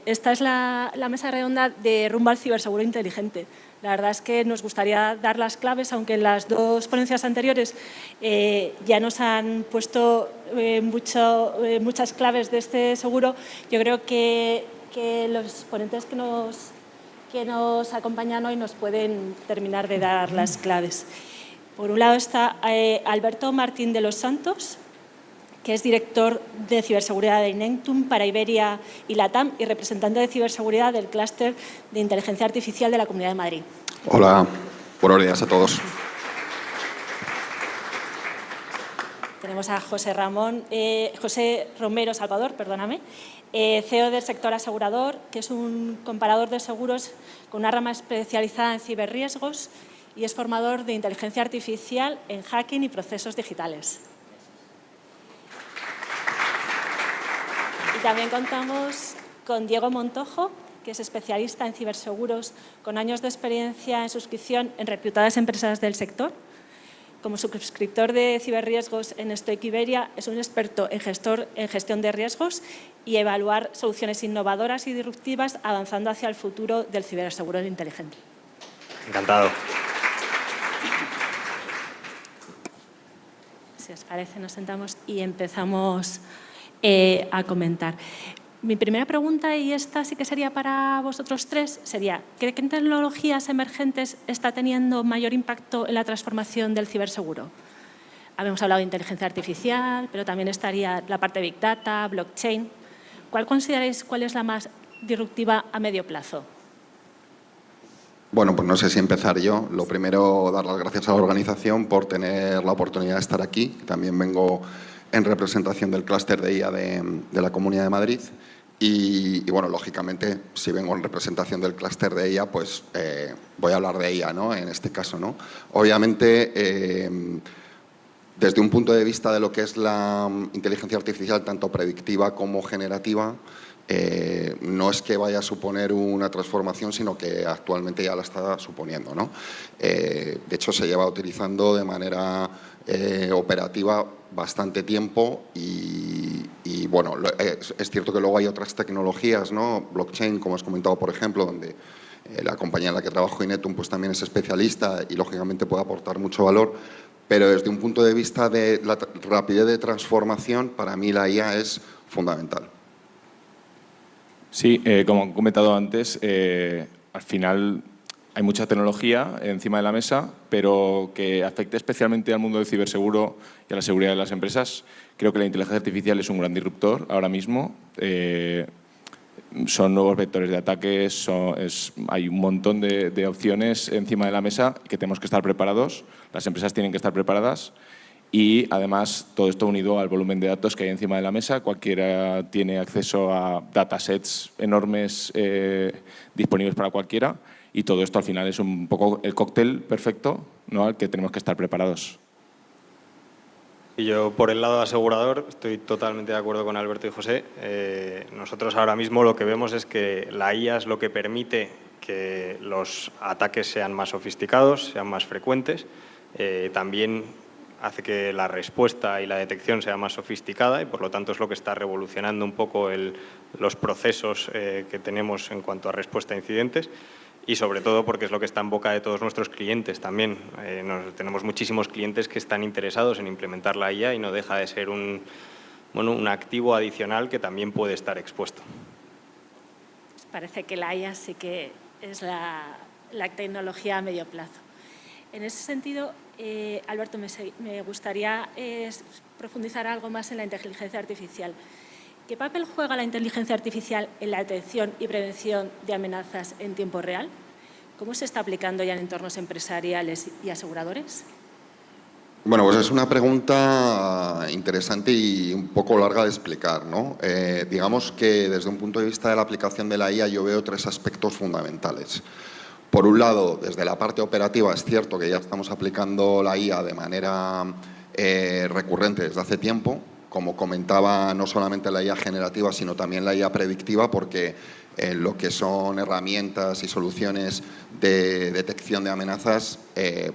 Esta es la mesa redonda de Rumbo al Ciberseguro Inteligente. La verdad es que nos gustaría dar las claves, aunque en las dos ponencias anteriores ya nos han puesto muchas claves de este seguro. Yo creo que los ponentes que nos acompañan hoy nos pueden terminar de dar las claves. Por un lado está Alberto Martín de los Santos, que es director de ciberseguridad de Inentum para Iberia y LATAM y representante de ciberseguridad del clúster de inteligencia artificial de la Comunidad de Madrid. Hola, buenos días a todos. Tenemos a José Romero Salvador, CEO del sector asegurador, que es un comparador de seguros con una rama especializada en ciberriesgos y es formador de inteligencia artificial en hacking y procesos digitales. Y también contamos con Diego Montojo, que es especialista en ciberseguros con años de experiencia en suscripción en reputadas empresas del sector. Como suscriptor de ciberriesgos en Stoic Iberia, es un experto en gestión de riesgos y evaluar soluciones innovadoras y disruptivas avanzando hacia el futuro del ciberseguro inteligente. Encantado. Si os parece, nos sentamos y empezamos a comentar. Mi primera pregunta, y esta sí que sería para vosotros tres, sería ¿qué tecnologías emergentes está teniendo mayor impacto en la transformación del ciberseguro? Habíamos hablado de inteligencia artificial, pero también estaría la parte de Big Data, blockchain. ¿Cuál consideráis cuál es la más disruptiva a medio plazo? Bueno, pues no sé si empezar yo. Lo primero, dar las gracias a la organización por tener la oportunidad de estar aquí. También vengo en representación del clúster de IA de la Comunidad de Madrid. Y bueno, lógicamente, si vengo en representación del clúster de IA, pues voy a hablar de IA, ¿no? En este caso, ¿no? Obviamente, desde un punto de vista de lo que es la inteligencia artificial, tanto predictiva como generativa, no es que vaya a suponer una transformación, sino que actualmente ya la está suponiendo, ¿no? De hecho, se lleva utilizando de manera operativa bastante tiempo y bueno, es cierto que luego hay otras tecnologías, ¿no? Blockchain, como has comentado, por ejemplo, donde la compañía en la que trabajo, Inetum, pues también es especialista y lógicamente puede aportar mucho valor, pero desde un punto de vista de la rapidez de transformación, para mí la IA es fundamental. Sí, como he comentado antes, al final hay mucha tecnología encima de la mesa, pero que afecte especialmente al mundo del ciberseguro y a la seguridad de las empresas. Creo que la inteligencia artificial es un gran disruptor ahora mismo. Son nuevos vectores de ataques, hay un montón de opciones encima de la mesa que tenemos que estar preparados. Las empresas tienen que estar preparadas. Y además, todo esto unido al volumen de datos que hay encima de la mesa. Cualquiera tiene acceso a datasets enormes disponibles para cualquiera. Y todo esto al final es un poco el cóctel perfecto, ¿no?, al que tenemos que estar preparados. Y yo, por el lado asegurador, estoy totalmente de acuerdo con Alberto y José. Nosotros ahora mismo lo que vemos es que la IA es lo que permite que los ataques sean más sofisticados, sean más frecuentes. También hace que la respuesta y la detección sea más sofisticada y, por lo tanto, es lo que está revolucionando un poco los procesos que tenemos en cuanto a respuesta a incidentes. Y sobre todo porque es lo que está en boca de todos nuestros clientes también. Tenemos muchísimos clientes que están interesados en implementar la IA y no deja de ser un activo adicional que también puede estar expuesto. Parece que la IA sí que es la tecnología a medio plazo. En ese sentido, Alberto, me gustaría profundizar algo más en la inteligencia artificial. ¿Qué papel juega la inteligencia artificial en la detección y prevención de amenazas en tiempo real? ¿Cómo se está aplicando ya en entornos empresariales y aseguradores? Bueno, pues es una pregunta interesante y un poco larga de explicar, ¿no? Digamos que desde un punto de vista de la aplicación de la IA yo veo tres aspectos fundamentales. Por un lado, desde la parte operativa es cierto que ya estamos aplicando la IA de manera recurrente desde hace tiempo, como comentaba, no solamente la IA generativa, sino también la IA predictiva, porque lo que son herramientas y soluciones de detección de amenazas,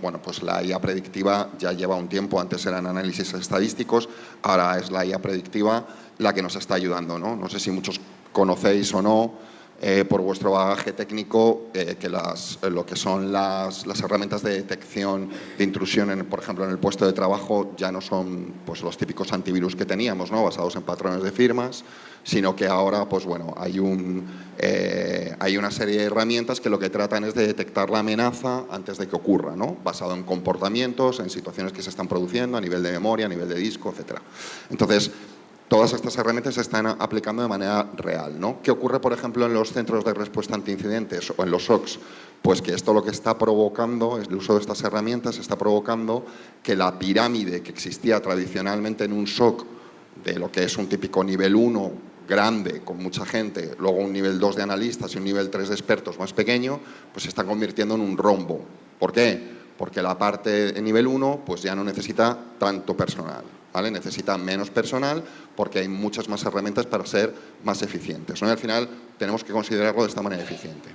bueno, pues la IA predictiva ya lleva un tiempo. Antes eran análisis estadísticos, ahora es la IA predictiva la que nos está ayudando, ¿no? No sé si muchos conocéis o no, por vuestro bagaje técnico, que lo que son las herramientas de detección de intrusión, por ejemplo, en el puesto de trabajo, ya no son pues, los típicos antivirus que teníamos, ¿no? Basados en patrones de firmas, sino que ahora pues, bueno, hay una serie de herramientas que lo que tratan es de detectar la amenaza antes de que ocurra, ¿no? Basado en comportamientos, en situaciones que se están produciendo a nivel de memoria, a nivel de disco, etc. Entonces, todas estas herramientas se están aplicando de manera real, ¿no? ¿Qué ocurre, por ejemplo, en los centros de respuesta ante incidentes o en los SOCs? Pues que esto lo que está provocando, el uso de estas herramientas está provocando que la pirámide que existía tradicionalmente en un SOC, de lo que es un típico nivel 1 grande, con mucha gente, luego un nivel 2 de analistas y un nivel 3 de expertos más pequeño, pues se está convirtiendo en un rombo. ¿Por qué? Porque la parte de nivel 1 pues ya no necesita tanto personal, ¿vale? Necesita menos personal porque hay muchas más herramientas para ser más eficientes, ¿no? Y al final tenemos que considerarlo de esta manera eficiente.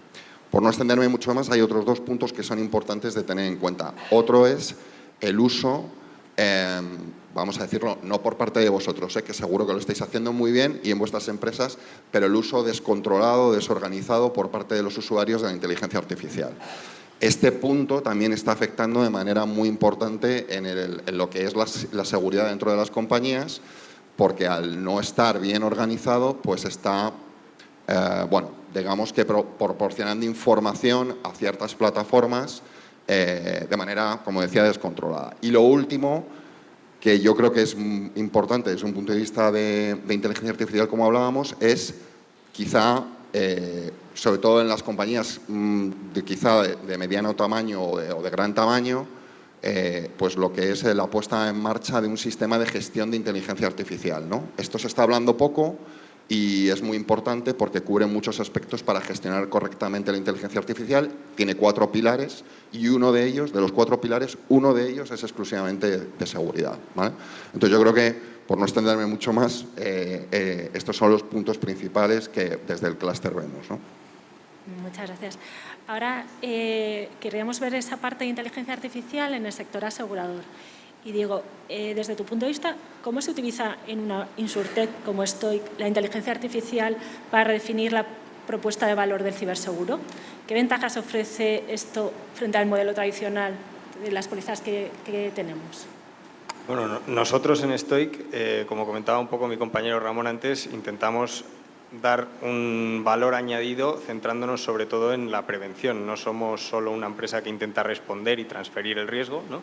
Por no extenderme mucho más, hay otros dos puntos que son importantes de tener en cuenta. Otro es el uso, vamos a decirlo, no por parte de vosotros, que seguro que lo estáis haciendo muy bien y en vuestras empresas, pero el uso descontrolado, desorganizado por parte de los usuarios de la inteligencia artificial. Este punto también está afectando de manera muy importante en lo que es la seguridad dentro de las compañías, porque al no estar bien organizado, pues está, bueno, digamos que proporcionando información a ciertas plataformas de manera, como decía, descontrolada. Y lo último, que yo creo que es importante desde un punto de vista de inteligencia artificial, como hablábamos, es quizá, sobre todo en las compañías quizá de mediano tamaño o de gran tamaño, pues lo que es la puesta en marcha de un sistema de gestión de inteligencia artificial, ¿no? Esto se está hablando poco y es muy importante porque cubre muchos aspectos para gestionar correctamente la inteligencia artificial. Tiene 4 pilares y uno de ellos, de los 4 pilares, uno de ellos es exclusivamente de seguridad, ¿vale? Entonces yo creo que, por no extenderme mucho más, estos son los puntos principales que desde el clúster vemos, ¿no? Muchas gracias. Ahora querríamos ver esa parte de inteligencia artificial en el sector asegurador. Y digo, desde tu punto de vista, ¿cómo se utiliza en una insurtech como Stoic la inteligencia artificial para redefinir la propuesta de valor del ciberseguro? ¿Qué ventajas ofrece esto frente al modelo tradicional de las pólizas que tenemos? Bueno, nosotros en Stoic, como comentaba un poco mi compañero Ramón antes, intentamos dar un valor añadido centrándonos sobre todo en la prevención. No somos solo una empresa que intenta responder y transferir el riesgo, ¿no?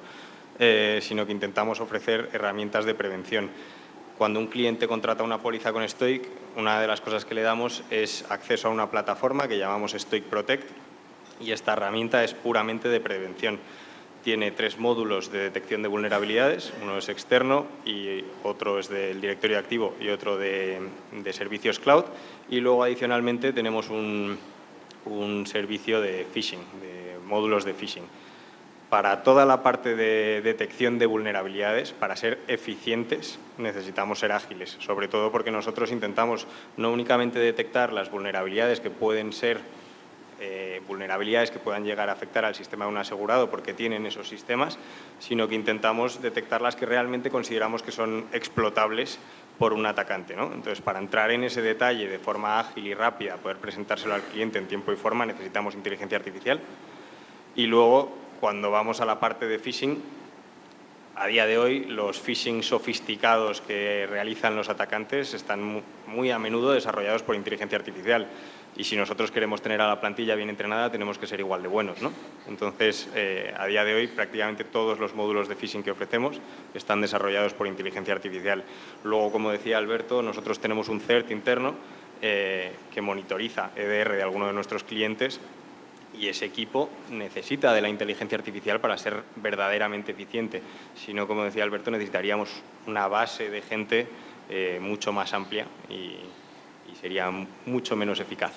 Sino que intentamos ofrecer herramientas de prevención. Cuando un cliente contrata una póliza con Stoic, una de las cosas que le damos es acceso a una plataforma que llamamos Stoic Protect, y esta herramienta es puramente de prevención. Tiene 3 módulos de detección de vulnerabilidades, uno es externo y otro es del directorio activo y otro de servicios cloud, y luego adicionalmente tenemos un servicio de phishing, de módulos de phishing. Para toda la parte de detección de vulnerabilidades, para ser eficientes, necesitamos ser ágiles, sobre todo porque nosotros intentamos no únicamente detectar las vulnerabilidades que pueden ser vulnerabilidades que puedan llegar a afectar al sistema de un asegurado porque tienen esos sistemas, sino que intentamos detectar las que realmente consideramos que son explotables por un atacante, ¿no? Entonces, para entrar en ese detalle de forma ágil y rápida, poder presentárselo al cliente en tiempo y forma, necesitamos inteligencia artificial. Y luego, cuando vamos a la parte de phishing, a día de hoy los phishing sofisticados que realizan los atacantes están muy a menudo desarrollados por inteligencia artificial. Y si nosotros queremos tener a la plantilla bien entrenada, tenemos que ser igual de buenos, ¿no? Entonces, a día de hoy, prácticamente todos los módulos de phishing que ofrecemos están desarrollados por inteligencia artificial. Luego, como decía Alberto, nosotros tenemos un CERT interno que monitoriza EDR de alguno de nuestros clientes, y ese equipo necesita de la inteligencia artificial para ser verdaderamente eficiente. Si no, como decía Alberto, necesitaríamos una base de gente mucho más amplia y sería mucho menos eficaz.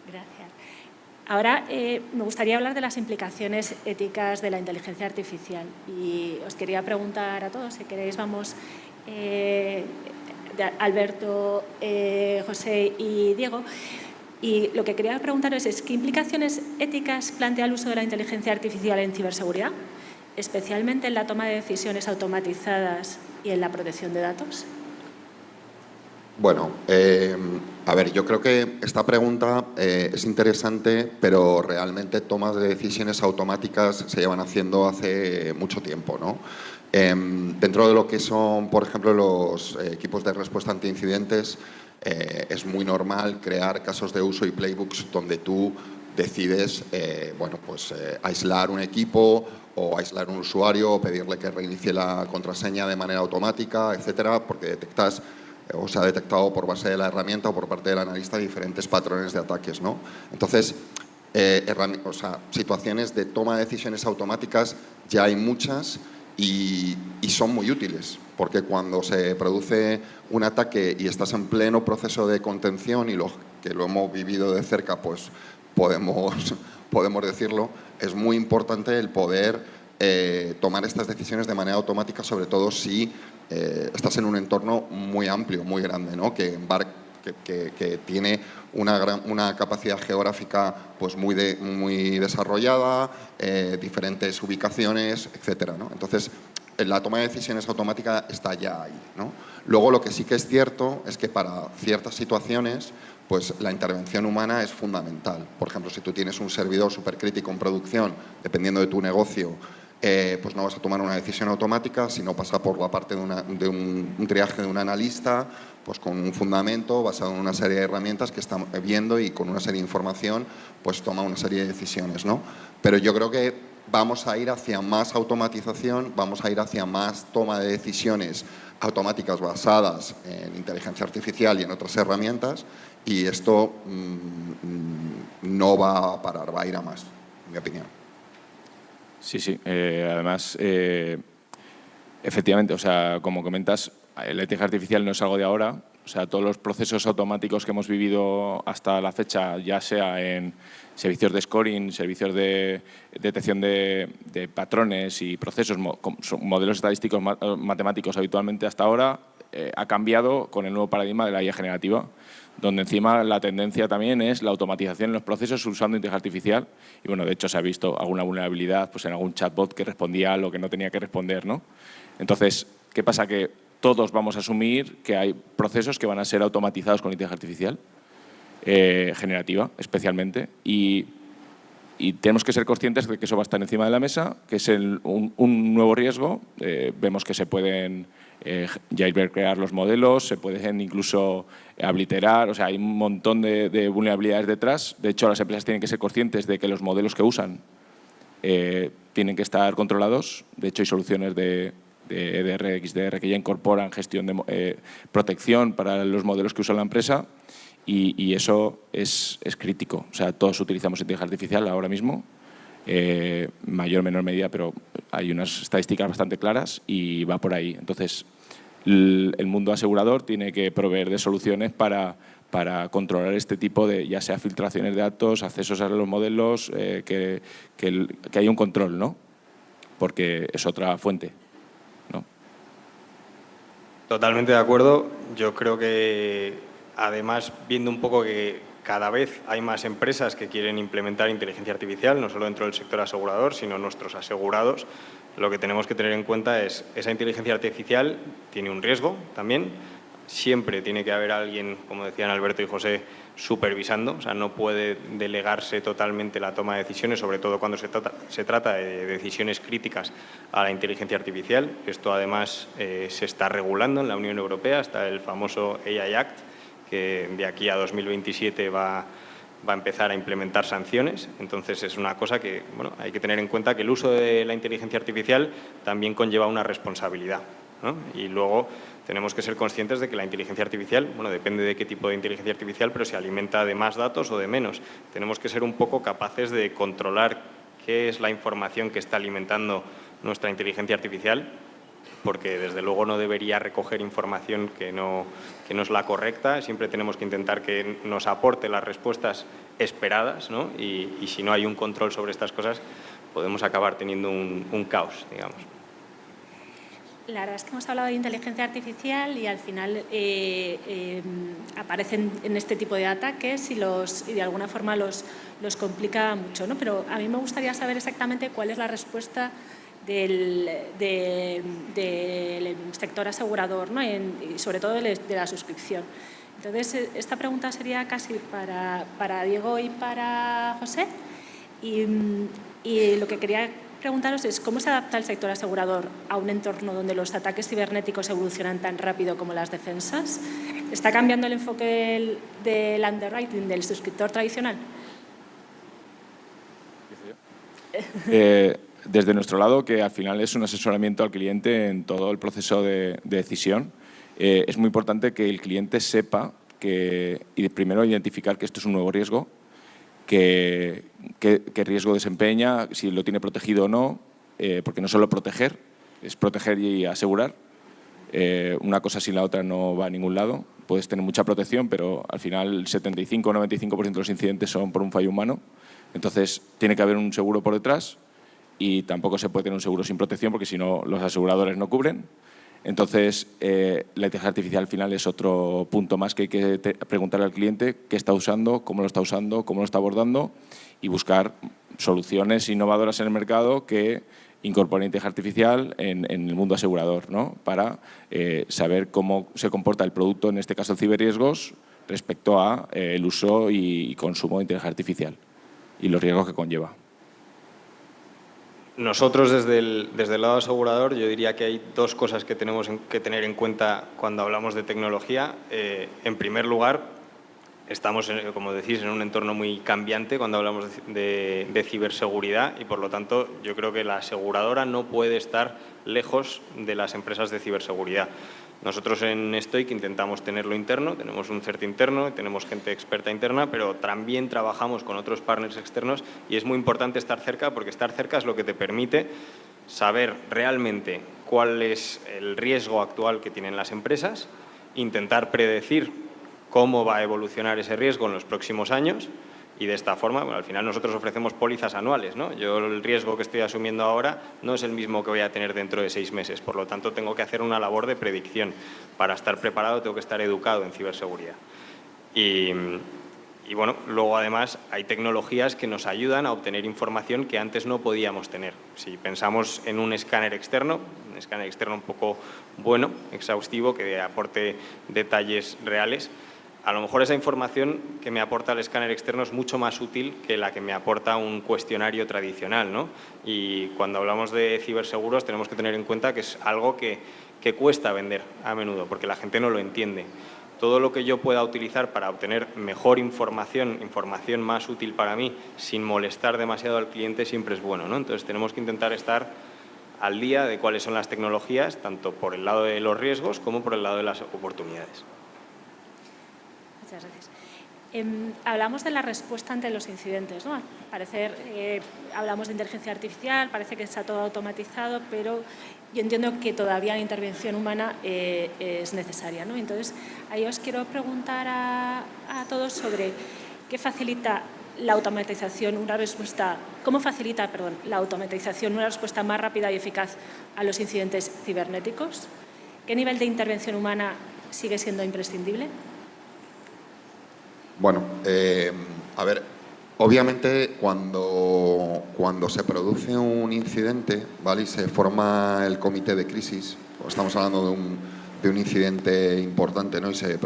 Gracias. Ahora me gustaría hablar de las implicaciones éticas de la inteligencia artificial y os quería preguntar a todos, si queréis vamos de Alberto, José y Diego. Y lo que quería preguntaros es, ¿qué implicaciones éticas plantea el uso de la inteligencia artificial en ciberseguridad, especialmente en la toma de decisiones automatizadas y en la protección de datos? Bueno, a ver, yo creo que esta pregunta es interesante, pero realmente tomas de decisiones automáticas se llevan haciendo hace mucho tiempo, ¿no? Dentro de lo que son, por ejemplo, los equipos de respuesta ante incidentes, es muy normal crear casos de uso y playbooks donde tú decides, bueno, pues aislar un equipo o aislar un usuario o pedirle que reinicie la contraseña de manera automática, etcétera, porque detectas o se ha detectado por base de la herramienta o por parte del analista diferentes patrones de ataques, ¿no? Entonces, situaciones de toma de decisiones automáticas ya hay muchas y son muy útiles, porque cuando se produce un ataque y estás en pleno proceso de contención, y los que lo hemos vivido de cerca, pues podemos decirlo, es muy importante el poder tomar estas decisiones de manera automática, sobre todo si estás en un entorno muy amplio, muy grande, ¿no? que tiene una capacidad geográfica pues muy desarrollada, diferentes ubicaciones, etcétera, ¿no? Entonces, la toma de decisiones automática está ya ahí, ¿no? Luego, lo que sí que es cierto es que para ciertas situaciones pues la intervención humana es fundamental. Por ejemplo, si tú tienes un servidor supercrítico en producción, dependiendo de tu negocio, pues no vas a tomar una decisión automática, sino pasa por la parte de un triaje de un analista, pues con un fundamento basado en una serie de herramientas que está viendo y con una serie de información, pues toma una serie de decisiones, ¿no? Pero yo creo que vamos a ir hacia más automatización, vamos a ir hacia más toma de decisiones automáticas basadas en inteligencia artificial y en otras herramientas, y esto no va a parar, va a ir a más, en mi opinión. Sí, sí. Además, efectivamente, o sea, como comentas, la inteligencia artificial no es algo de ahora. O sea, todos los procesos automáticos que hemos vivido hasta la fecha, ya sea en servicios de scoring, servicios de detección de patrones y procesos, modelos estadísticos matemáticos habitualmente hasta ahora, ha cambiado con el nuevo paradigma de la IA generativa, donde encima la tendencia también es la automatización en los procesos usando inteligencia artificial. Y bueno, de hecho se ha visto alguna vulnerabilidad pues en algún chatbot que respondía a lo que no tenía que responder, ¿no? Entonces, ¿qué pasa? Que todos vamos a asumir que hay procesos que van a ser automatizados con inteligencia artificial, generativa especialmente, y tenemos que ser conscientes de que eso va a estar encima de la mesa, que es un nuevo riesgo. Vemos que se pueden crear los modelos, se pueden incluso obliterar, o sea, hay un montón de vulnerabilidades detrás. De hecho, las empresas tienen que ser conscientes de que los modelos que usan tienen que estar controlados. De hecho, hay soluciones de EDR, XDR que ya incorporan gestión de protección para los modelos que usa la empresa, y eso es crítico. O sea, todos utilizamos inteligencia artificial ahora mismo, mayor o menor medida, pero hay unas estadísticas bastante claras y va por ahí. Entonces, el mundo asegurador tiene que proveer de soluciones para controlar este tipo de, ya sea filtraciones de datos, accesos a los modelos, que haya un control, ¿no? Porque es otra fuente, ¿no? Totalmente de acuerdo. Yo creo que, además, viendo un poco que cada vez hay más empresas que quieren implementar inteligencia artificial, no solo dentro del sector asegurador, sino nuestros asegurados, lo que tenemos que tener en cuenta es esa inteligencia artificial tiene un riesgo también. Siempre tiene que haber alguien, como decían Alberto y José, supervisando. O sea, no puede delegarse totalmente la toma de decisiones, sobre todo cuando se trata de decisiones críticas a la inteligencia artificial. Esto, además, se está regulando en la Unión Europea, está el famoso AI Act, que de aquí a 2027 va a empezar a implementar sanciones. Entonces, es una cosa que, bueno, hay que tener en cuenta, que el uso de la inteligencia artificial también conlleva una responsabilidad, ¿no? Y luego tenemos que ser conscientes de que la inteligencia artificial, bueno, depende de qué tipo de inteligencia artificial, pero se alimenta de más datos o de menos. Tenemos que ser un poco capaces de controlar qué es la información que está alimentando nuestra inteligencia artificial, porque desde luego no debería recoger información que no es la correcta. Siempre tenemos que intentar que nos aporte las respuestas esperadas, ¿no? Y si no hay un control sobre estas cosas, podemos acabar teniendo un caos, digamos. La verdad es que hemos hablado de inteligencia artificial y al final aparecen en este tipo de ataques y de alguna forma los complica mucho, ¿no? Pero a mí me gustaría saber exactamente cuál es la respuesta del sector asegurador, ¿no? Y sobre todo de la suscripción. Entonces, esta pregunta sería casi para Diego y para José. Y lo que quería preguntaros es cómo se adapta el sector asegurador a un entorno donde los ataques cibernéticos evolucionan tan rápido como las defensas. ¿Está cambiando el enfoque del underwriting, del suscriptor tradicional? Desde nuestro lado, que al final es un asesoramiento al cliente en todo el proceso de decisión, es muy importante que el cliente sepa y primero identificar que esto es un nuevo riesgo, qué riesgo desempeña, si lo tiene protegido o no, porque no solo proteger, es proteger y asegurar. Una cosa sin la otra no va a ningún lado. Puedes tener mucha protección, pero al final el 75 o 95% de los incidentes son por un fallo humano. Entonces, tiene que haber un seguro por detrás y tampoco se puede tener un seguro sin protección porque si no, los aseguradores no cubren. Entonces, la inteligencia artificial al final es otro punto más que hay que preguntarle al cliente qué está usando, cómo lo está abordando y buscar soluciones innovadoras en el mercado que incorporen inteligencia artificial en el mundo asegurador, ¿no? Para saber cómo se comporta el producto, en este caso el ciberriesgos, respecto a el uso y consumo de inteligencia artificial y los riesgos que conlleva. Nosotros desde el lado asegurador yo diría que hay dos cosas que tenemos que tener en cuenta cuando hablamos de tecnología. En primer lugar, estamos, como decís, en un entorno muy cambiante cuando hablamos de ciberseguridad y por lo tanto yo creo que la aseguradora no puede estar lejos de las empresas de ciberseguridad. Nosotros en Stoic intentamos tenerlo interno, tenemos un CERT interno, tenemos gente experta interna, pero también trabajamos con otros partners externos y es muy importante estar cerca porque estar cerca es lo que te permite saber realmente cuál es el riesgo actual que tienen las empresas, intentar predecir cómo va a evolucionar ese riesgo en los próximos años y de esta forma, bueno, al final nosotros ofrecemos pólizas anuales, ¿no? Yo el riesgo que estoy asumiendo ahora no es el mismo que voy a tener dentro de 6 meses, por lo tanto tengo que hacer una labor de predicción. Para estar preparado tengo que estar educado en ciberseguridad. Y bueno, luego además hay tecnologías que nos ayudan a obtener información que antes no podíamos tener. Si pensamos en un escáner externo un poco bueno, exhaustivo, que aporte detalles reales, a lo mejor esa información que me aporta el escáner externo es mucho más útil que la que me aporta un cuestionario tradicional, ¿no? Y cuando hablamos de ciberseguros tenemos que tener en cuenta que es algo que cuesta vender a menudo, porque la gente no lo entiende. Todo lo que yo pueda utilizar para obtener mejor información más útil para mí, sin molestar demasiado al cliente, siempre es bueno, ¿no? Entonces tenemos que intentar estar al día de cuáles son las tecnologías, tanto por el lado de los riesgos como por el lado de las oportunidades. Muchas gracias. Hablamos de la respuesta ante los incidentes, ¿no? Al parecer, hablamos de inteligencia artificial, parece que está todo automatizado, pero yo entiendo que todavía la intervención humana es necesaria, ¿no? Entonces, ahí os quiero preguntar a todos sobre qué facilita la automatización, cómo facilita, la automatización una respuesta más rápida y eficaz a los incidentes cibernéticos. ¿Qué nivel de intervención humana sigue siendo imprescindible? Bueno, a ver, obviamente cuando se produce un incidente, ¿vale? Y se forma el comité de crisis, estamos hablando de un incidente importante, ¿no? Y se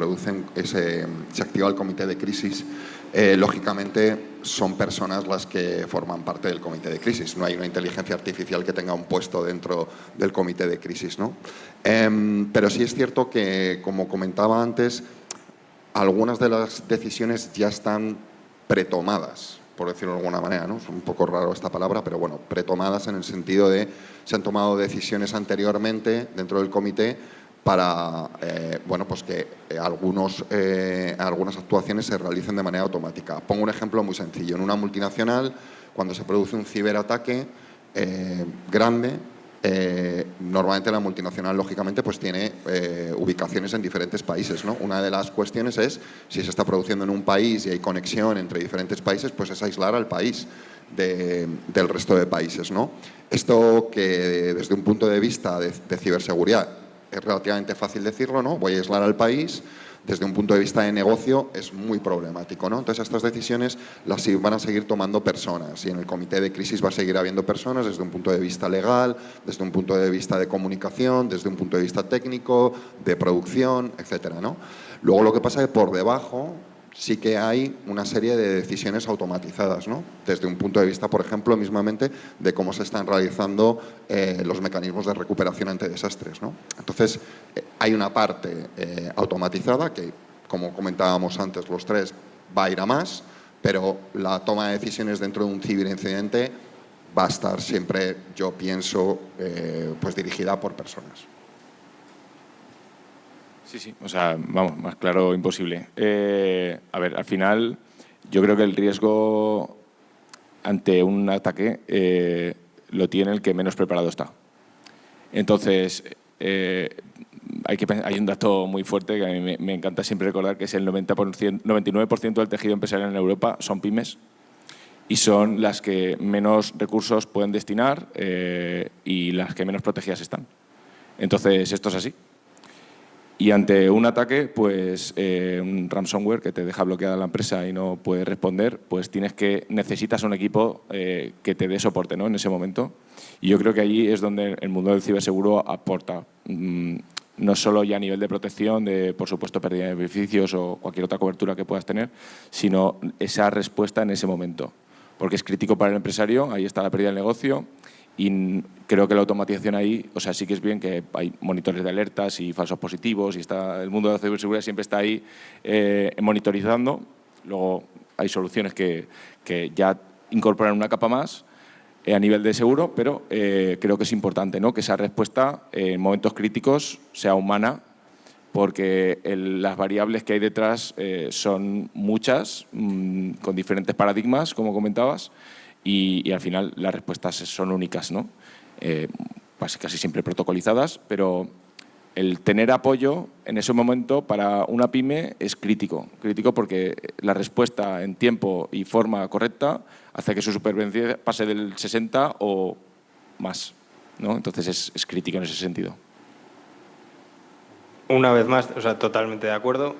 activa el comité de crisis, lógicamente son personas las que forman parte del comité de crisis. No hay una inteligencia artificial que tenga un puesto dentro del comité de crisis, ¿no? Pero sí es cierto que, como comentaba antes, algunas de las decisiones ya están pretomadas, por decirlo de alguna manera, ¿no? Es un poco raro esta palabra, pero bueno, pretomadas en el sentido de se han tomado decisiones anteriormente dentro del comité para bueno, pues que algunas actuaciones se realicen de manera automática. Pongo un ejemplo muy sencillo. En una multinacional, cuando se produce un ciberataque grande, Normalmente la multinacional, lógicamente, pues tiene ubicaciones en diferentes países, ¿no? Una de las cuestiones es, si se está produciendo en un país y hay conexión entre diferentes países, pues es aislar al país del resto de países, ¿no? Esto que desde un punto de vista de ciberseguridad es relativamente fácil decirlo, ¿no? Voy a aislar al país. Desde un punto de vista de negocio es muy problemático, ¿no? Entonces, estas decisiones las van a seguir tomando personas y en el comité de crisis va a seguir habiendo personas desde un punto de vista legal, desde un punto de vista de comunicación, desde un punto de vista técnico, de producción, etcétera, ¿no? Luego, lo que pasa es que por debajo sí que hay una serie de decisiones automatizadas, ¿no? Desde un punto de vista, por ejemplo, mismamente de cómo se están realizando los mecanismos de recuperación ante desastres, ¿no? Entonces, hay una parte automatizada que, como comentábamos antes los tres, va a ir a más, pero la toma de decisiones dentro de un ciberincidente va a estar siempre, yo pienso, pues dirigida por personas. Sí, o sea, vamos, más claro imposible. A ver, al final yo creo que el riesgo ante un ataque lo tiene el que menos preparado está. Entonces, hay un dato muy fuerte que a mí me encanta siempre recordar, que es el 99% del tejido empresarial en Europa son pymes y son las que menos recursos pueden destinar y las que menos protegidas están. Entonces, esto es así. Y ante un ataque, pues un ransomware que te deja bloqueada la empresa y no puedes responder, pues necesitas un equipo que te dé soporte, ¿no? En ese momento. Y yo creo que allí es donde el mundo del ciberseguro aporta. No solo ya a nivel de protección, de, por supuesto, pérdida de beneficios o cualquier otra cobertura que puedas tener, sino esa respuesta en ese momento. Porque es crítico para el empresario, ahí está la pérdida del negocio. Y creo que la automatización ahí, o sea, sí que es bien que hay monitores de alertas y falsos positivos y el mundo de la ciberseguridad siempre está ahí monitorizando. Luego hay soluciones que ya incorporan una capa más a nivel de seguro, pero creo que es importante, ¿no?, que esa respuesta en momentos críticos sea humana, porque las variables que hay detrás son muchas, con diferentes paradigmas, como comentabas, y al final las respuestas son únicas, ¿no? Casi siempre protocolizadas, pero el tener apoyo en ese momento para una pyme es crítico porque la respuesta en tiempo y forma correcta hace que su supervivencia pase del 60 o más, ¿no? Entonces es crítico en ese sentido. Una vez más, o sea, totalmente de acuerdo.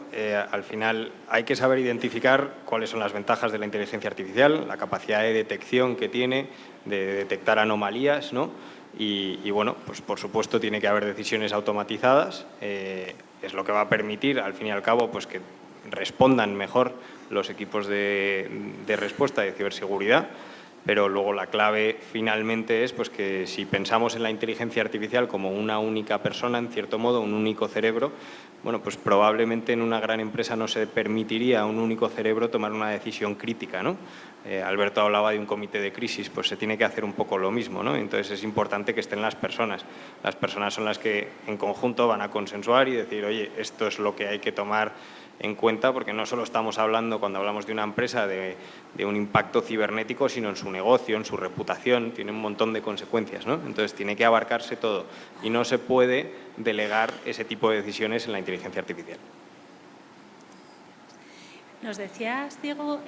Al final hay que saber identificar cuáles son las ventajas de la inteligencia artificial, la capacidad de detección que tiene, de detectar anomalías, ¿no? Y bueno, pues por supuesto tiene que haber decisiones automatizadas. Es lo que va a permitir, al fin y al cabo, pues que respondan mejor los equipos de respuesta de ciberseguridad. Pero luego la clave finalmente es pues que si pensamos en la inteligencia artificial como una única persona, en cierto modo, un único cerebro, bueno, pues probablemente en una gran empresa no se permitiría a un único cerebro tomar una decisión crítica, ¿no? Alberto hablaba de un comité de crisis, pues se tiene que hacer un poco lo mismo, ¿no? Entonces es importante que estén las personas. Las personas son las que en conjunto van a consensuar y decir, oye, esto es lo que hay que tomar en cuenta, porque no solo estamos hablando, cuando hablamos de una empresa, de un impacto cibernético, sino en su negocio, en su reputación, tiene un montón de consecuencias, ¿no? Entonces tiene que abarcarse todo y no se puede delegar ese tipo de decisiones en la inteligencia artificial. Nos decías, Diego,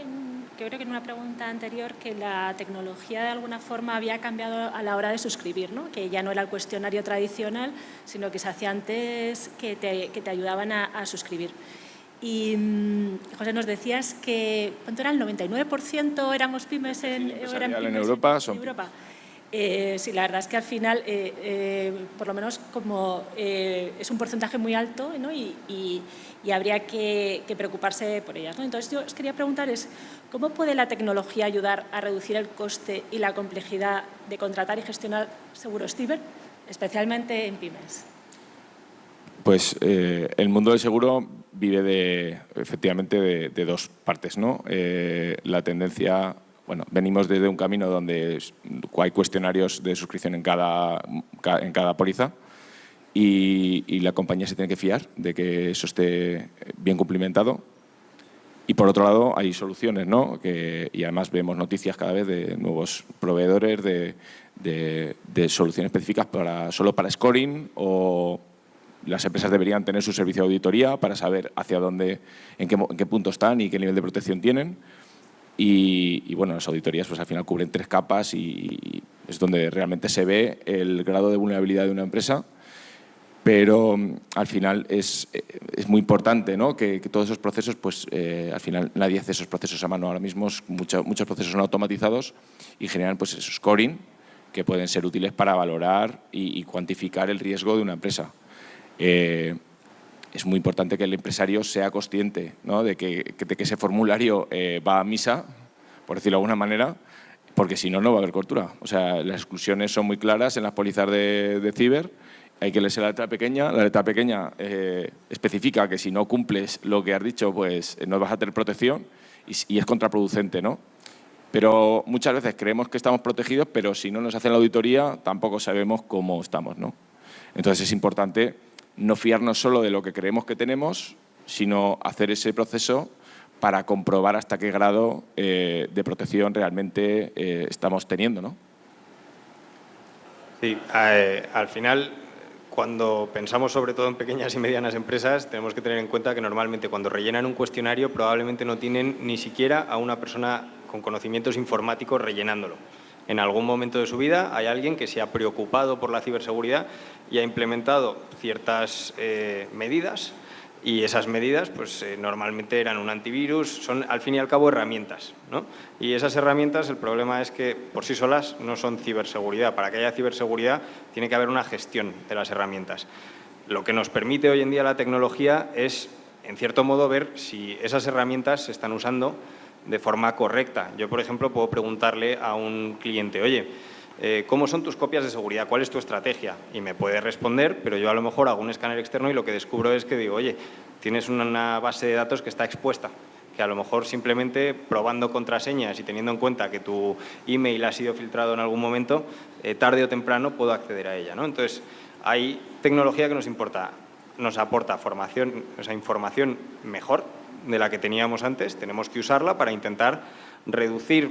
que creo que en una pregunta anterior, que la tecnología de alguna forma había cambiado a la hora de suscribir, ¿no? Que ya no era el cuestionario tradicional, sino que se hacía antes que te ayudaban a suscribir. Y, José, nos decías que, ¿cuánto era? ¿El 99% éramos pymes en Europa? Sí, la verdad es que al final, por lo menos como es un porcentaje muy alto, ¿no? y habría que preocuparse por ellas, ¿no? Entonces, yo os quería preguntar ¿cómo puede la tecnología ayudar a reducir el coste y la complejidad de contratar y gestionar seguros ciber, especialmente en pymes? Pues el mundo del seguro vive efectivamente de dos partes, ¿no? La tendencia, bueno, venimos desde un camino donde hay cuestionarios de suscripción en cada póliza y la compañía se tiene que fiar de que eso esté bien cumplimentado. Y por otro lado, hay soluciones, ¿no? Y además vemos noticias cada vez de nuevos proveedores de soluciones específicas solo para scoring, o las empresas deberían tener su servicio de auditoría para saber hacia dónde, en qué punto están y qué nivel de protección tienen. Y bueno, las auditorías pues al final cubren 3 capas y es donde realmente se ve el grado de vulnerabilidad de una empresa. Pero al final es muy importante, ¿no? que todos esos procesos, pues al final nadie hace esos procesos a mano. Ahora mismo muchos procesos son automatizados y generan pues esos scoring que pueden ser útiles para valorar y cuantificar el riesgo de una empresa. Es muy importante que el empresario sea consciente, ¿no? de que ese formulario va a misa, por decirlo de alguna manera, porque si no, no va a haber cobertura. O sea, las exclusiones son muy claras en las pólizas de ciber. Hay que leerse la letra pequeña. La letra pequeña especifica que si no cumples lo que has dicho, pues no vas a tener protección y es contraproducente, ¿no? Pero muchas veces creemos que estamos protegidos, pero si no nos hacen la auditoría tampoco sabemos cómo estamos, ¿no? Entonces es importante no fiarnos solo de lo que creemos que tenemos, sino hacer ese proceso para comprobar hasta qué grado de protección realmente estamos teniendo, ¿no? Sí, al final, cuando pensamos sobre todo en pequeñas y medianas empresas, tenemos que tener en cuenta que normalmente cuando rellenan un cuestionario probablemente no tienen ni siquiera a una persona con conocimientos informáticos rellenándolo. En algún momento de su vida hay alguien que se ha preocupado por la ciberseguridad y ha implementado ciertas medidas, y esas medidas pues normalmente eran un antivirus, son al fin y al cabo herramientas, ¿no? Y esas herramientas, el problema es que por sí solas no son ciberseguridad. Para que haya ciberseguridad tiene que haber una gestión de las herramientas. Lo que nos permite hoy en día la tecnología es, en cierto modo, ver si esas herramientas se están usando de forma correcta. Yo, por ejemplo, puedo preguntarle a un cliente, oye, ¿cómo son tus copias de seguridad? ¿Cuál es tu estrategia? Y me puede responder, pero yo a lo mejor hago un escáner externo y lo que descubro es que digo, oye, tienes una base de datos que está expuesta, que a lo mejor simplemente probando contraseñas y teniendo en cuenta que tu email ha sido filtrado en algún momento, tarde o temprano puedo acceder a ella, ¿no? Entonces, hay tecnología que nos aporta formación, o sea, información mejor de la que teníamos antes. Tenemos que usarla para intentar reducir,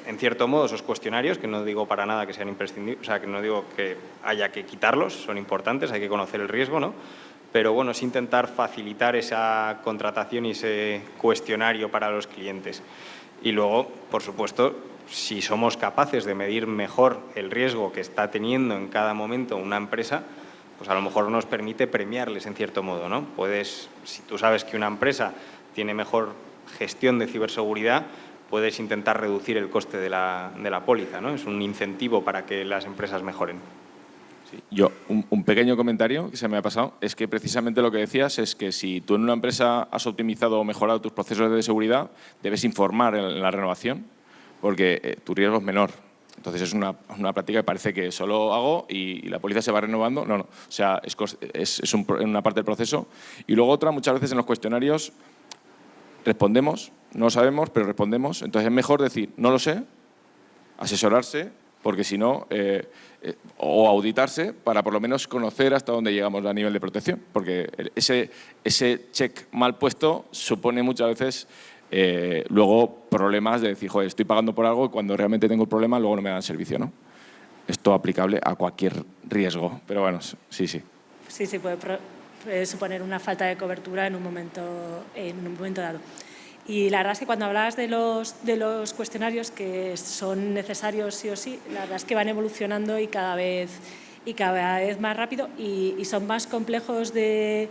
en cierto modo, esos cuestionarios, que no digo para nada que sean imprescindibles, o sea, que no digo que haya que quitarlos, son importantes, hay que conocer el riesgo, ¿no? Pero bueno, es intentar facilitar esa contratación y ese cuestionario para los clientes. Y luego, por supuesto, si somos capaces de medir mejor el riesgo que está teniendo en cada momento una empresa, pues a lo mejor nos permite premiarles en cierto modo, ¿no? Si tú sabes que una empresa tiene mejor gestión de ciberseguridad, puedes intentar reducir el coste de la póliza, ¿no? Es un incentivo para que las empresas mejoren. Sí. Yo, un pequeño comentario que se me ha pasado es que precisamente lo que decías es que si tú en una empresa has optimizado o mejorado tus procesos de seguridad, debes informar en la renovación porque tu riesgo es menor. Entonces es una práctica que parece que solo hago y la póliza se va renovando. No, no. O sea, es una parte del proceso. Y luego otra, muchas veces en los cuestionarios respondemos, no lo sabemos, pero respondemos. Entonces es mejor decir, no lo sé, asesorarse, porque si no, o auditarse para por lo menos conocer hasta dónde llegamos a nivel de protección. Porque ese check mal puesto supone muchas veces luego problemas de decir, joder, estoy pagando por algo y cuando realmente tengo el problema luego no me dan servicio, ¿no? Esto aplicable a cualquier riesgo, pero bueno, sí, sí. Sí, sí, puede suponer una falta de cobertura en un momento dado. Y la verdad es que cuando hablabas de los cuestionarios que son necesarios sí o sí, la verdad es que van evolucionando y cada vez más rápido y son más complejos de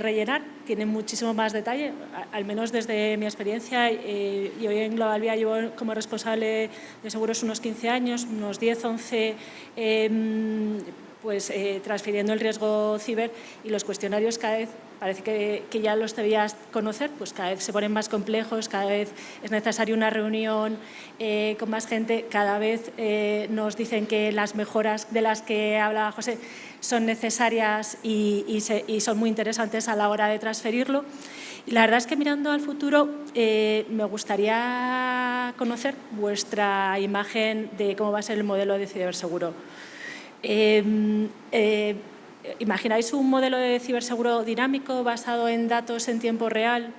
rellenar, tienen muchísimo más detalle, al menos desde mi experiencia. Yo en Global Vía llevo como responsable de seguros unos 15 años, unos 10, 11, transfiriendo el riesgo ciber, y los cuestionarios cada vez parece que ya los debías conocer, pues cada vez se ponen más complejos, cada vez es necesaria una reunión con más gente, cada vez nos dicen que las mejoras de las que hablaba José son necesarias y son muy interesantes a la hora de transferirlo. Y la verdad es que mirando al futuro me gustaría conocer vuestra imagen de cómo va a ser el modelo de ciberseguro. ¿Imagináis un modelo de ciberseguro dinámico basado en datos en tiempo real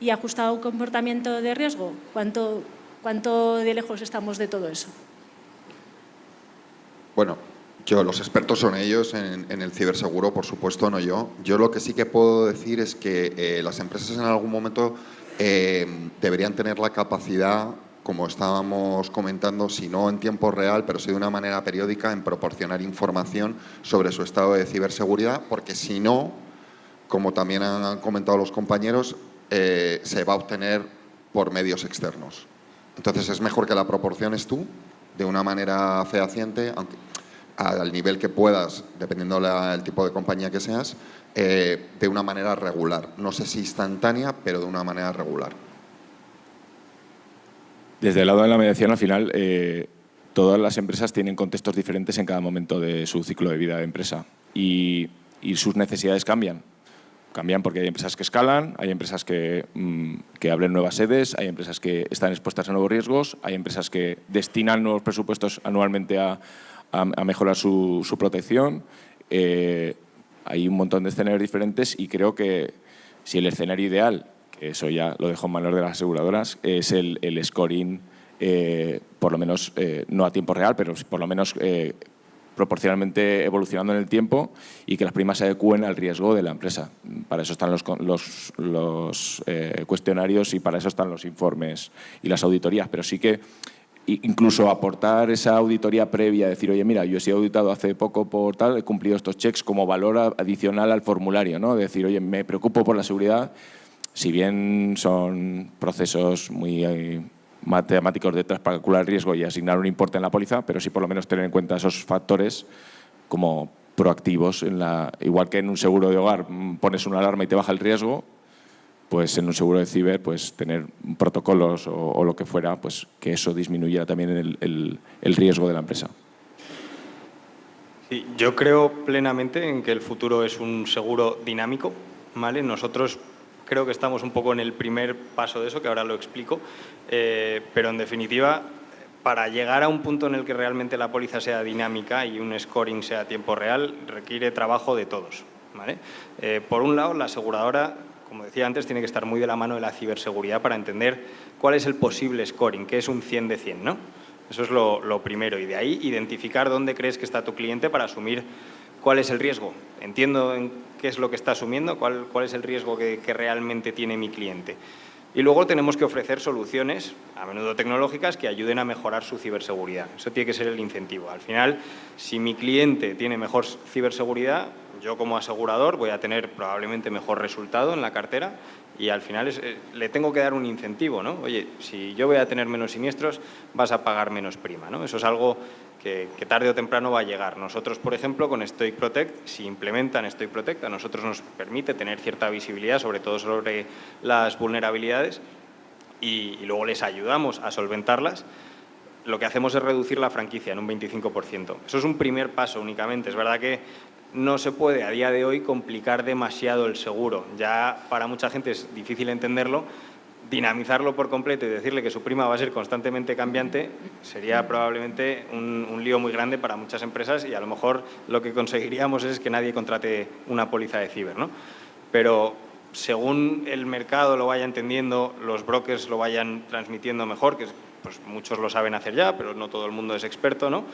y ajustado a un comportamiento de riesgo? ¿Cuánto de lejos estamos de todo eso? Bueno, los expertos son ellos en el ciberseguro, por supuesto, no yo. Yo lo que sí que puedo decir es que las empresas en algún momento deberían tener la capacidad, como estábamos comentando, si no en tiempo real, pero sí de una manera periódica, en proporcionar información sobre su estado de ciberseguridad, porque si no, como también han comentado los compañeros, se va a obtener por medios externos. Entonces es mejor que la proporciones tú de una manera fehaciente, aunque al nivel que puedas, dependiendo del tipo de compañía que seas, de una manera regular. No sé si instantánea, pero de una manera regular. Desde el lado de la mediación, al final, todas las empresas tienen contextos diferentes en cada momento de su ciclo de vida de empresa y sus necesidades cambian. Cambian porque hay empresas que escalan, hay empresas que abren nuevas sedes, hay empresas que están expuestas a nuevos riesgos, hay empresas que destinan nuevos presupuestos anualmente a mejorar su protección. Hay un montón de escenarios diferentes y creo que si el escenario ideal, que eso ya lo dejo en manos de las aseguradoras, es el scoring, por lo menos no a tiempo real, pero por lo menos proporcionalmente evolucionando en el tiempo y que las primas se adecúen al riesgo de la empresa. Para eso están los cuestionarios y para eso están los informes y las auditorías, pero sí que incluso aportar esa auditoría previa, decir, oye, mira, yo he sido auditado hace poco por tal, he cumplido estos checks como valor adicional al formulario, ¿no? Decir, oye, me preocupo por la seguridad, si bien son procesos muy matemáticos detrás para calcular el riesgo y asignar un importe en la póliza, pero sí por lo menos tener en cuenta esos factores como proactivos. Igual que en un seguro de hogar pones una alarma y te baja el riesgo, pues en un seguro de ciber, pues tener protocolos o lo que fuera, pues que eso disminuyera también el riesgo de la empresa. Sí, yo creo plenamente en que el futuro es un seguro dinámico, ¿vale? Nosotros creo que estamos un poco en el primer paso de eso, que ahora lo explico, pero en definitiva, para llegar a un punto en el que realmente la póliza sea dinámica y un scoring sea a tiempo real, requiere trabajo de todos, ¿vale? Por un lado, la aseguradora, como decía antes, tiene que estar muy de la mano de la ciberseguridad para entender cuál es el posible scoring, qué es un 100 de 100, ¿no? Eso es lo primero. Y de ahí, identificar dónde crees que está tu cliente para asumir cuál es el riesgo. Entiendo en qué es lo que está asumiendo, cuál es el riesgo que realmente tiene mi cliente. Y luego tenemos que ofrecer soluciones, a menudo tecnológicas, que ayuden a mejorar su ciberseguridad. Eso tiene que ser el incentivo. Al final, si mi cliente tiene mejor ciberseguridad, yo como asegurador voy a tener probablemente mejor resultado en la cartera y al final le tengo que dar un incentivo, ¿no? Oye, si yo voy a tener menos siniestros, vas a pagar menos prima, ¿no? Eso es algo que tarde o temprano va a llegar. Nosotros, por ejemplo, con Stoic Protect, si implementan Stoic Protect, a nosotros nos permite tener cierta visibilidad, sobre todo sobre las vulnerabilidades, y luego les ayudamos a solventarlas. Lo que hacemos es reducir la franquicia en un 25%. Eso es un primer paso únicamente. Es verdad que no se puede a día de hoy complicar demasiado el seguro. Ya para mucha gente es difícil entenderlo. Dinamizarlo por completo y decirle que su prima va a ser constantemente cambiante sería probablemente un lío muy grande para muchas empresas y a lo mejor lo que conseguiríamos es que nadie contrate una póliza de ciber, ¿no? Pero según el mercado lo vaya entendiendo, los brokers lo vayan transmitiendo mejor, que pues muchos lo saben hacer ya, pero no todo el mundo es experto, ¿no?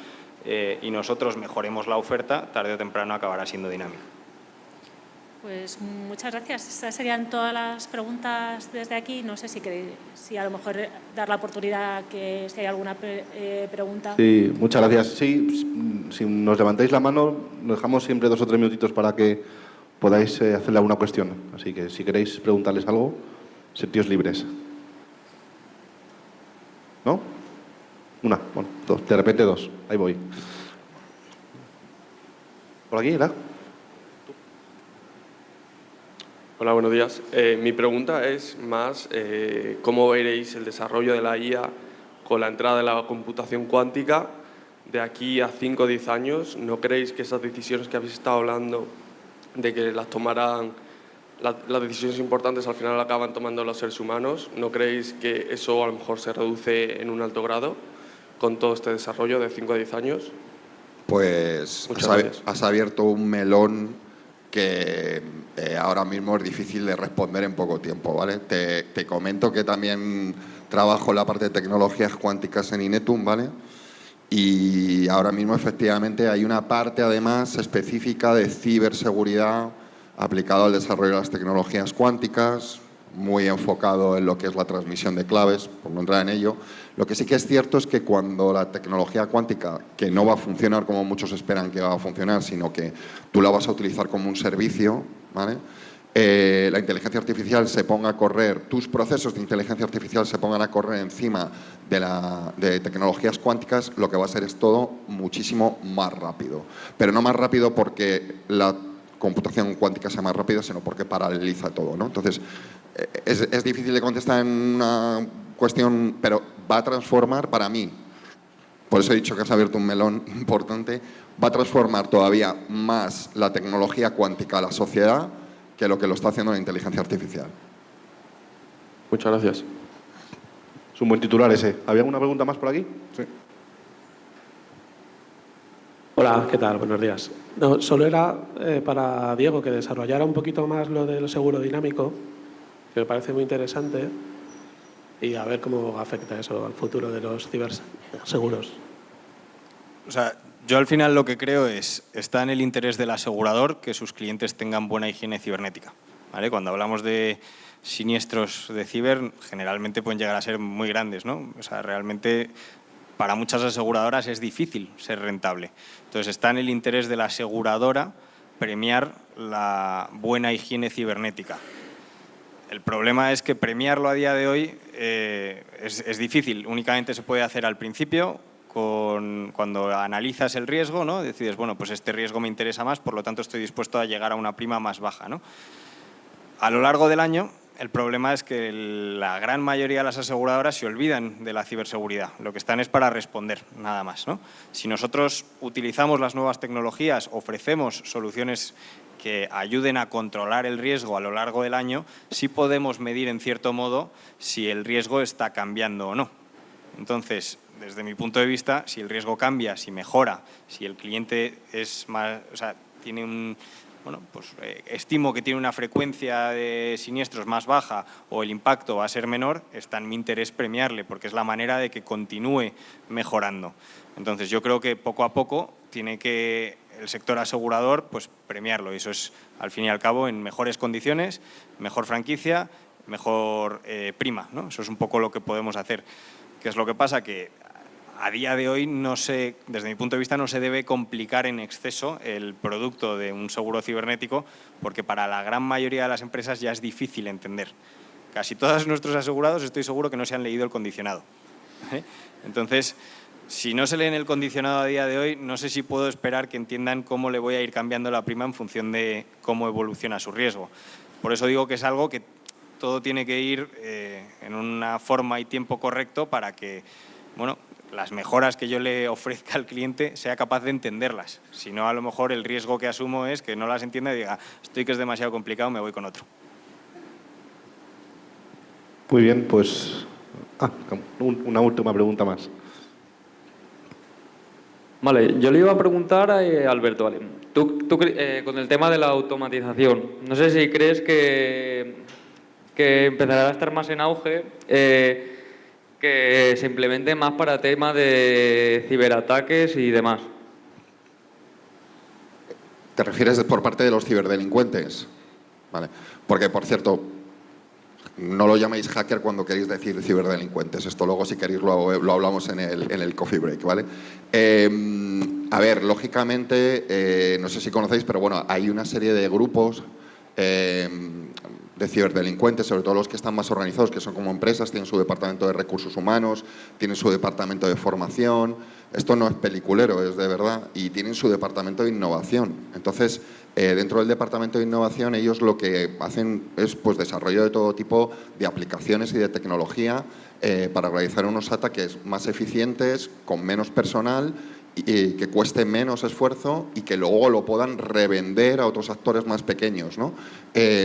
Y nosotros mejoremos la oferta, tarde o temprano acabará siendo dinámico. Pues muchas gracias. Estas serían todas las preguntas desde aquí. No sé si a lo mejor dar la oportunidad que si hay alguna pregunta. Sí, muchas gracias. Sí, si nos levantáis la mano, nos dejamos siempre 2 o 3 minutitos para que podáis hacerle alguna cuestión. Así que si queréis preguntarles algo, sentíos libres. ¿No? Una, bueno, 2, de repente 2. Ahí voy. ¿Por aquí, ¿verdad? Hola, buenos días. Mi pregunta es más cómo veréis el desarrollo de la IA con la entrada de la computación cuántica de aquí a 5 o 10 años. ¿No creéis que esas decisiones que habéis estado hablando de que las tomarán, las decisiones importantes al final acaban tomando los seres humanos? ¿No creéis que eso a lo mejor se reduce en un alto grado con todo este desarrollo de 5 a 10 años? Pues Muchas gracias. has abierto un melón que ahora mismo es difícil de responder en poco tiempo, ¿vale? Te comento que también trabajo en la parte de tecnologías cuánticas en Inetum, ¿vale? Y ahora mismo efectivamente hay una parte además específica de ciberseguridad aplicado al desarrollo de las tecnologías cuánticas, muy enfocado en lo que es la transmisión de claves, por no entrar en ello. Lo que sí que es cierto es que cuando la tecnología cuántica, que no va a funcionar como muchos esperan que va a funcionar, sino que tú la vas a utilizar como un servicio, ¿vale? La inteligencia artificial se ponga a correr, tus procesos de inteligencia artificial se pongan a correr encima de tecnologías cuánticas, lo que va a ser es todo muchísimo más rápido. Pero no más rápido porque la computación cuántica sea más rápida, sino porque paraleliza todo, ¿no? Entonces, es difícil de contestar en una cuestión, pero va a transformar para mí, por eso he dicho que has abierto un melón importante, va a transformar todavía más la tecnología cuántica a la sociedad que lo está haciendo la inteligencia artificial. Muchas gracias. Es un buen titular ese. ¿Había alguna pregunta más por aquí? Sí. Hola, ¿qué tal? Buenos días. No, solo era para Diego que desarrollara un poquito más lo del seguro dinámico, que me parece muy interesante, y a ver cómo afecta eso al futuro de los ciberseguros. O sea, yo al final lo que creo está en el interés del asegurador que sus clientes tengan buena higiene cibernética, ¿vale? Cuando hablamos de siniestros de ciber, generalmente pueden llegar a ser muy grandes, ¿no? O sea, realmente para muchas aseguradoras es difícil ser rentable. Entonces está en el interés de la aseguradora premiar la buena higiene cibernética. El problema es que premiarlo a día de hoy es difícil. Únicamente se puede hacer al principio, cuando analizas el riesgo, ¿no? Decides, bueno, pues este riesgo me interesa más, por lo tanto estoy dispuesto a llegar a una prima más baja, ¿no? A lo largo del año, el problema es que la gran mayoría de las aseguradoras se olvidan de la ciberseguridad. Lo que están es para responder, nada más, ¿no? Si nosotros utilizamos las nuevas tecnologías, ofrecemos soluciones que ayuden a controlar el riesgo a lo largo del año, sí podemos medir en cierto modo si el riesgo está cambiando o no. Entonces, desde mi punto de vista, si el riesgo cambia, si mejora, si el cliente es más, o sea, tiene un, bueno, pues estimo que tiene una frecuencia de siniestros más baja o el impacto va a ser menor, está en mi interés premiarle porque es la manera de que continúe mejorando. Entonces, yo creo que poco a poco tiene que el sector asegurador pues premiarlo, y eso es al fin y al cabo en mejores condiciones, mejor franquicia, mejor prima, ¿no? Eso es un poco lo que podemos hacer. ¿Qué es lo que pasa? Que a día de hoy, desde mi punto de vista, no se debe complicar en exceso el producto de un seguro cibernético, porque para la gran mayoría de las empresas ya es difícil entender. Casi todos nuestros asegurados estoy seguro que no se han leído el condicionado, ¿eh? Entonces, si no se leen el condicionado a día de hoy, no sé si puedo esperar que entiendan cómo le voy a ir cambiando la prima en función de cómo evoluciona su riesgo. Por eso digo que es algo que todo tiene que ir en una forma y tiempo correcto para que, bueno, las mejoras que yo le ofrezca al cliente sea capaz de entenderlas. Si no, a lo mejor el riesgo que asumo es que no las entienda y diga, estoy que es demasiado complicado, me voy con otro. Muy bien, pues una última pregunta más. Vale, yo le iba a preguntar a Alberto, vale. Tú con el tema de la automatización, no sé si crees que empezará a estar más en auge, que se implemente más para tema de ciberataques y demás. ¿Te refieres por parte de los ciberdelincuentes? Vale. Porque, por cierto, no lo llaméis hacker cuando queréis decir ciberdelincuentes. Esto luego, si queréis, lo hablamos en el coffee break, ¿vale? A ver, lógicamente, no sé si conocéis, pero bueno, hay una serie de grupos de ciberdelincuentes, sobre todo los que están más organizados, que son como empresas, tienen su departamento de recursos humanos, tienen su departamento de formación. Esto no es peliculero, es de verdad, y tienen su departamento de innovación. Entonces, dentro del departamento de innovación, ellos lo que hacen es pues desarrollo de todo tipo de aplicaciones y de tecnología para realizar unos ataques más eficientes, con menos personal, y que cueste menos esfuerzo y que luego lo puedan revender a otros actores más pequeños, ¿no?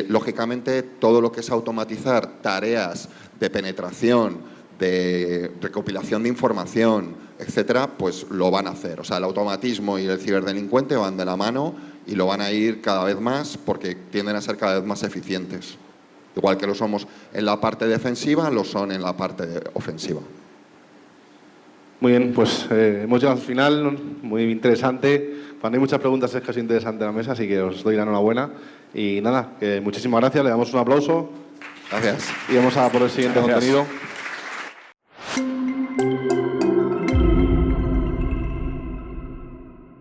Lógicamente, todo lo que es automatizar tareas de penetración, de recopilación de información, etcétera, pues lo van a hacer. O sea, el automatismo y el ciberdelincuente van de la mano y lo van a ir cada vez más porque tienden a ser cada vez más eficientes. Igual que lo somos en la parte defensiva, lo son en la parte ofensiva. Muy bien, pues hemos llegado al final, muy interesante. Cuando hay muchas preguntas es casi interesante la mesa, así que os doy la enhorabuena. Y nada, muchísimas gracias, le damos un aplauso. Gracias. Y vamos a por el siguiente Gracias. contenido.